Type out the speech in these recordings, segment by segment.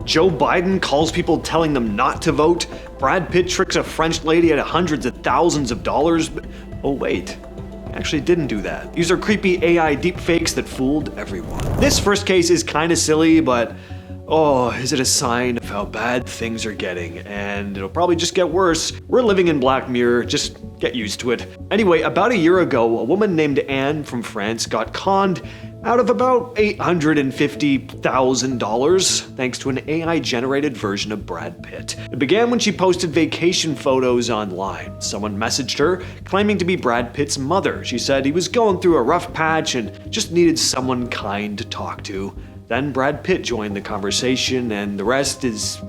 Joe Biden calls people telling them not to vote. Brad Pitt tricks a French lady out of hundreds of thousands of dollars. Oh wait, he actually didn't do that. These are creepy AI deepfakes that fooled everyone. This first case is kinda silly, but oh, is it a sign of how bad things are getting? And it'll probably just get worse. We're living in Black Mirror, just get used to it. Anyway, about a year ago, a woman named Anne from France got conned out of about $850,000 thanks to an AI-generated version of Brad Pitt. It began when she posted vacation photos online. Someone messaged her, claiming to be Brad Pitt's mother. She said he was going through a rough patch and just needed someone kind to talk to. Then Brad Pitt joined the conversation, and the rest is,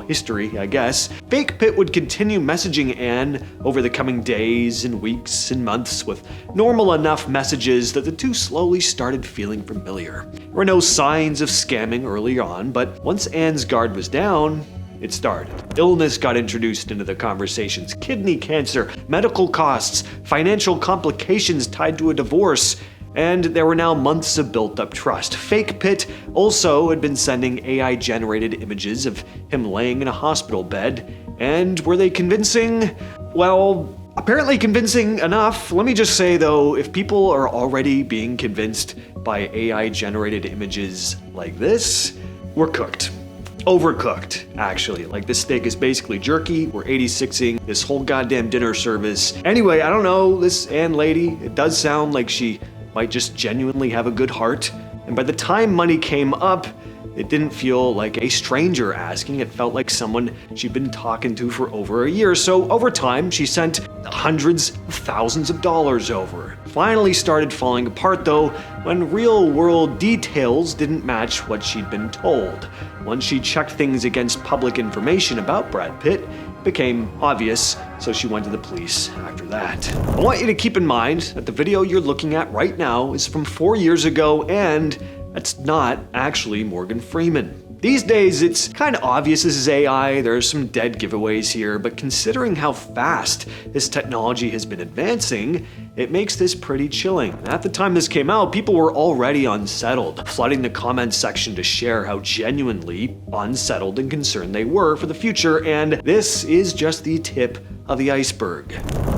history, I guess. Fake Pitt would continue messaging Anne over the coming days and weeks and months with normal enough messages that the two slowly started feeling familiar. There were no signs of scamming early on, but once Anne's guard was down, it started. Illness got introduced into the conversations. Kidney cancer, medical costs, financial complications tied to a divorce. And there were now months of built-up trust. Fake Pitt also had been sending AI-generated images of him laying in a hospital bed. And were they convincing? Well, apparently convincing enough. Let me just say though, if people are already being convinced by AI-generated images like this, we're cooked. Overcooked, actually. Like, this steak is basically jerky. We're 86ing this whole goddamn dinner service. Anyway, I don't know, this Anne lady, it does sound like she might just genuinely have a good heart. And by the time money came up, it didn't feel like a stranger asking. It felt like someone she'd been talking to for over a year. So over time, she sent hundreds of thousands of dollars over. Finally started falling apart though, when real world details didn't match what she'd been told. Once she checked things against public information about Brad Pitt, became obvious, so she went to the police after that. I want you to keep in mind that the video you're looking at right now is from 4 years ago, and that's not actually Morgan Freeman. These days, it's kind of obvious this is AI, there's some dead giveaways here, but considering how fast this technology has been advancing, it makes this pretty chilling. At the time this came out, people were already unsettled, flooding the comments section to share how genuinely unsettled and concerned they were for the future, and this is just the tip of the iceberg.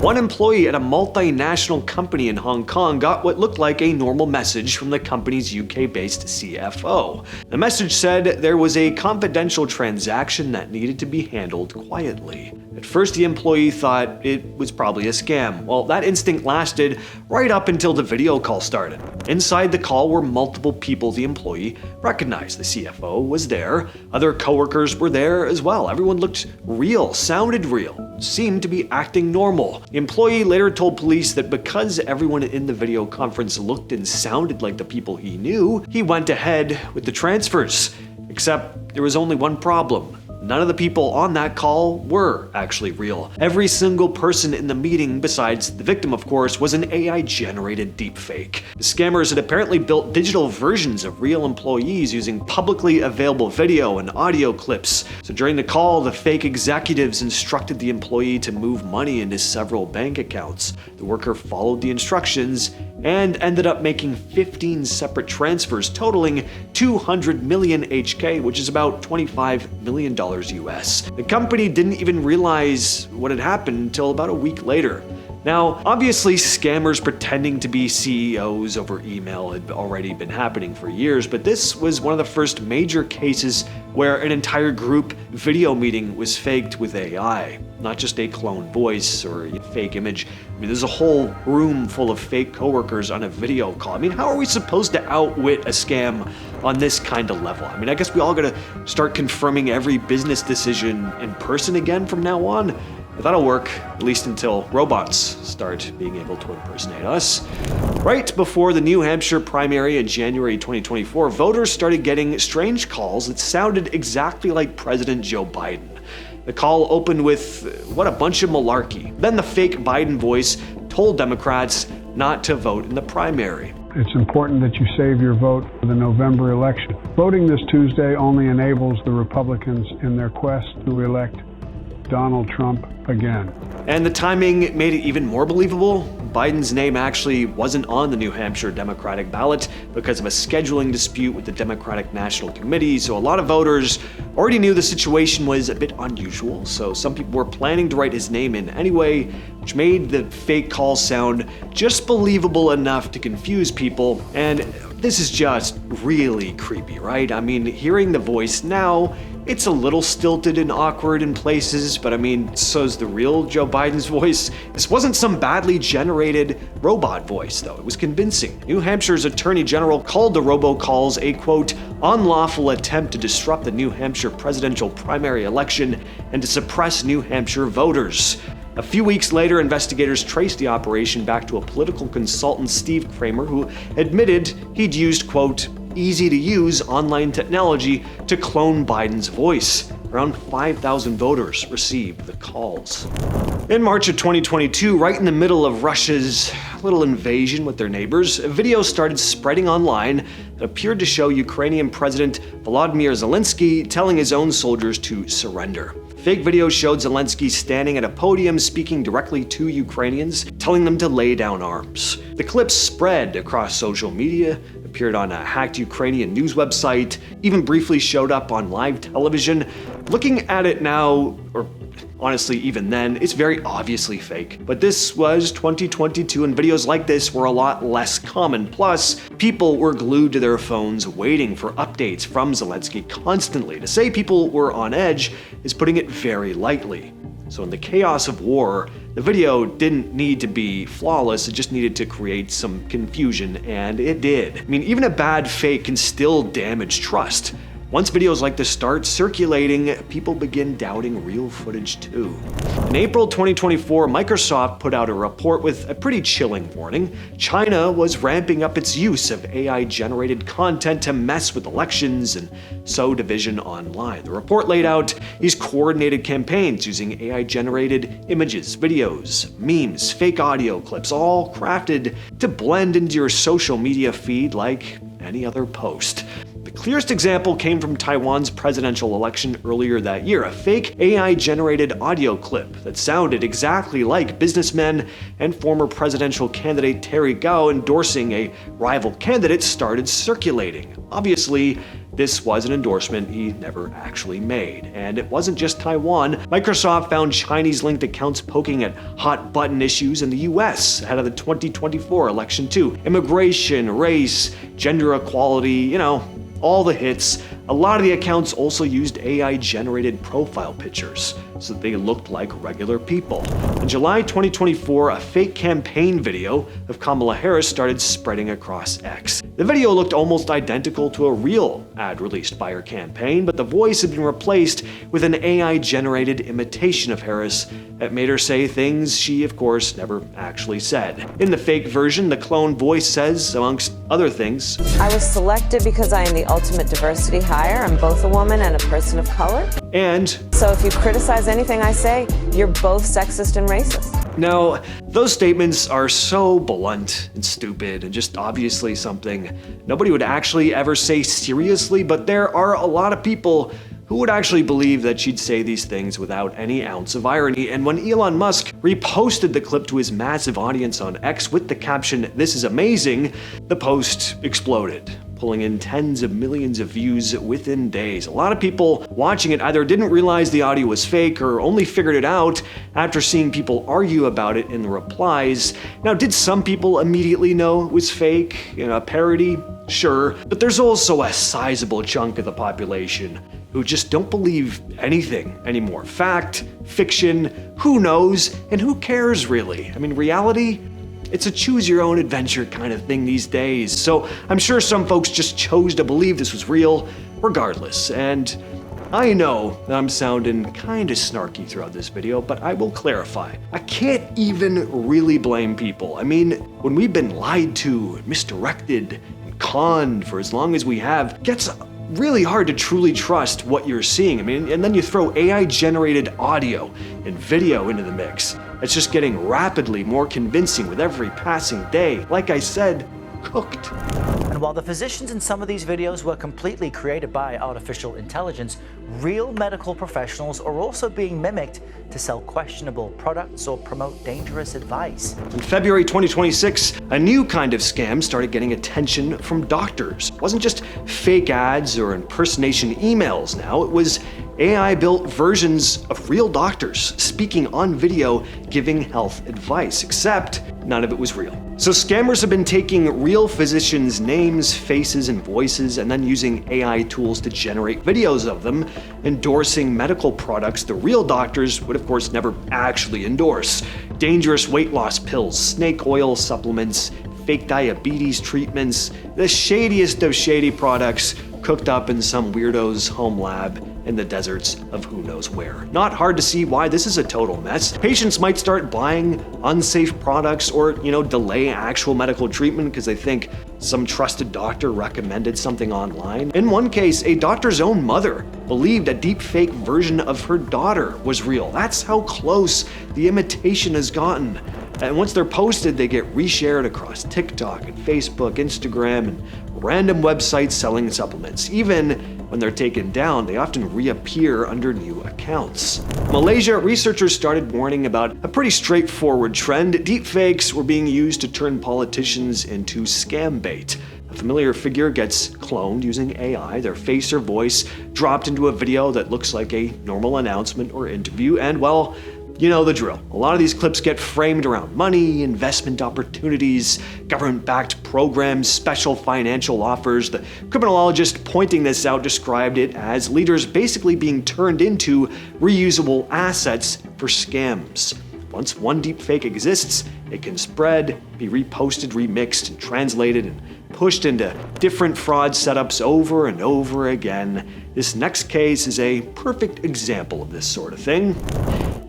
One employee at a multinational company in Hong Kong got what looked like a normal message from the company's UK-based CFO. The message said there was a confidential transaction that needed to be handled quietly. At first, the employee thought it was probably a scam. Well, that instinct lasted right up until the video call started. Inside the call were multiple people the employee recognized. The CFO was there. Other coworkers were there as well. Everyone looked real, sounded real, seemed to be acting normal. The employee later told police that because everyone in the video conference looked and sounded like the people he knew, he went ahead with the transfers. Except there was only one problem. None of the people on that call were actually real. Every single person in the meeting, besides the victim of course, was an AI-generated deepfake. The scammers had apparently built digital versions of real employees using publicly available video and audio clips. So during the call, the fake executives instructed the employee to move money into several bank accounts. The worker followed the instructions and ended up making 15 separate transfers totaling 200 million HK, which is about $25 million US. The company didn't even realize what had happened until about a week later. Now, obviously, scammers pretending to be CEOs over email had already been happening for years, but this was one of the first major cases where an entire group video meeting was faked with AI. Not just a cloned voice or a fake image. I mean, there's a whole room full of fake coworkers on a video call. I mean, how are we supposed to outwit a scam on this kind of level? I mean, I guess we all gotta start confirming every business decision in person again from now on. But that'll work, at least until robots start being able to impersonate us. Right before the New Hampshire primary in January 2024, voters started getting strange calls that sounded exactly like President Joe Biden. The call opened with, "What a bunch of malarkey." Then the fake Biden voice told Democrats not to vote in the primary. It's important that you save your vote for the November election. Voting this Tuesday only enables the Republicans in their quest to elect Donald Trump again. And the timing made it even more believable. Biden's name actually wasn't on the New Hampshire Democratic ballot because of a scheduling dispute with the Democratic National Committee, so a lot of voters already knew the situation was a bit unusual, so some people were planning to write his name in anyway, which made the fake call sound just believable enough to confuse people. And this is just really creepy, right? I mean, hearing the voice now, it's a little stilted and awkward in places, but I mean, so's the real Joe Biden's voice. This wasn't some badly generated robot voice, though. It was convincing. New Hampshire's Attorney General called the robocalls a, quote, unlawful attempt to disrupt the New Hampshire presidential primary election and to suppress New Hampshire voters. A few weeks later, investigators traced the operation back to a political consultant, Steve Kramer, who admitted he'd used, quote, easy-to-use online technology to clone Biden's voice. Around 5,000 voters received the calls. In March of 2022, right in the middle of Russia's little invasion with their neighbors, a video started spreading online that appeared to show Ukrainian President Volodymyr Zelenskyy telling his own soldiers to surrender. Fake video showed Zelenskyy standing at a podium speaking directly to Ukrainians, telling them to lay down arms. The clip spread across social media, appeared on a hacked Ukrainian news website, even briefly showed up on live television. Looking at it now, or honestly even then, it's very obviously fake. But this was 2022 and videos like this were a lot less common. Plus, people were glued to their phones waiting for updates from Zelenskyy constantly. To say people were on edge is putting it very lightly. So in the chaos of war, the video didn't need to be flawless, it just needed to create some confusion, and it did. I mean, even a bad fake can still damage trust. Once videos like this start circulating, people begin doubting real footage too. In April 2024, Microsoft put out a report with a pretty chilling warning. China was ramping up its use of AI-generated content to mess with elections and sow division online. The report laid out these coordinated campaigns using AI-generated images, videos, memes, fake audio clips, all crafted to blend into your social media feed like any other post. The clearest example came from Taiwan's presidential election earlier that year, a fake AI-generated audio clip that sounded exactly like businessman and former presidential candidate Terry Gou endorsing a rival candidate started circulating. Obviously, this was an endorsement he never actually made. And it wasn't just Taiwan. Microsoft found Chinese-linked accounts poking at hot-button issues in the US ahead of the 2024 election too. Immigration, race, gender equality, all the hits. A lot of the accounts also used AI-generated profile pictures so that they looked like regular people. In July 2024, a fake campaign video of Kamala Harris started spreading across X. The video looked almost identical to a real ad released by her campaign, but the voice had been replaced with an AI-generated imitation of Harris that made her say things she, of course, never actually said. In the fake version, the clone voice says, amongst other things, I was selected because I am the ultimate diversity hire. I'm both a woman and a person of color. And so if you criticize anything I say, you're both sexist and racist. Now, those statements are so blunt and stupid and just obviously something nobody would actually ever say seriously, but there are a lot of people who would actually believe that she'd say these things without any ounce of irony. And when Elon Musk reposted the clip to his massive audience on X with the caption, "This is amazing," the post exploded, pulling in tens of millions of views within days. A lot of people watching it either didn't realize the audio was fake or only figured it out after seeing people argue about it in the replies. Now, did some people immediately know it was fake, a parody? Sure, but there's also a sizable chunk of the population who just don't believe anything anymore. Fact, fiction, who knows, and who cares really? I mean, reality? It's a choose-your-own-adventure kind of thing these days, so I'm sure some folks just chose to believe this was real, regardless. And I know that I'm sounding kinda snarky throughout this video, but I will clarify. I can't even really blame people. I mean, when we've been lied to, misdirected, and conned for as long as we have, it gets really hard to truly trust what you're seeing. I mean, and then you throw AI-generated audio and video into the mix. It's just getting rapidly more convincing with every passing day. Like I said, cooked. while the physicians in some of these videos were completely created by artificial intelligence, real medical professionals are also being mimicked to sell questionable products or promote dangerous advice. In February 2026, a new kind of scam started getting attention from doctors. It wasn't just fake ads or impersonation emails now, it was AI-built versions of real doctors speaking on video giving health advice, except none of it was real. So scammers have been taking real physicians' names, faces, and voices and then using AI tools to generate videos of them endorsing medical products the real doctors would of course never actually endorse. Dangerous weight loss pills, snake oil supplements, fake diabetes treatments, the shadiest of shady products cooked up in some weirdo's home lab in the deserts of who knows where. Not hard to see why this is a total mess. Patients might start buying unsafe products or, delay actual medical treatment because they think some trusted doctor recommended something online. In one case, a doctor's own mother believed a deepfake version of her daughter was real. That's how close the imitation has gotten. And once they're posted, they get reshared across TikTok and Facebook, Instagram, and random websites selling supplements. Even when they're taken down, they often reappear under new accounts. Malaysia, researchers started warning about a pretty straightforward trend. Deepfakes were being used to turn politicians into scam bait. A familiar figure gets cloned using AI, their face or voice dropped into a video that looks like a normal announcement or interview, and well, you know the drill. A lot of these clips get framed around money, investment opportunities, government-backed programs, special financial offers. The criminologist pointing this out described it as leaders basically being turned into reusable assets for scams. Once one deepfake exists, it can spread, be reposted, remixed, and translated, and pushed into different fraud setups over and over again. This next case is a perfect example of this sort of thing.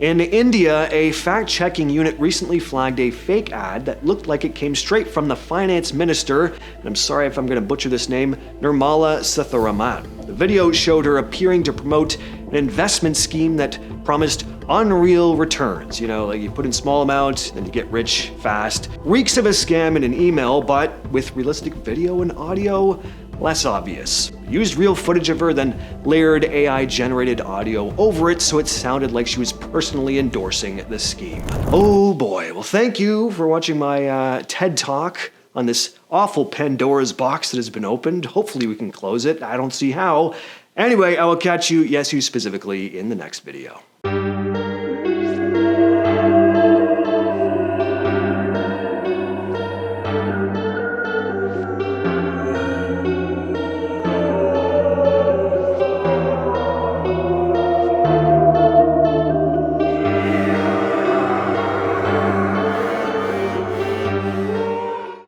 In India, a fact-checking unit recently flagged a fake ad that looked like it came straight from the finance minister, and I'm sorry if I'm going to butcher this name, Nirmala Sitharaman. The video showed her appearing to promote an investment scheme that promised unreal returns. Like you put in small amounts, then you get rich fast. Reeks of a scam in an email, but with realistic video and audio, less obvious. Used real footage of her, then layered AI-generated audio over it so it sounded like she was personally endorsing the scheme. Oh boy, well thank you for watching my TED Talk on this awful Pandora's box that has been opened. Hopefully we can close it. I don't see how. Anyway, I will catch you, yes you specifically, in the next video.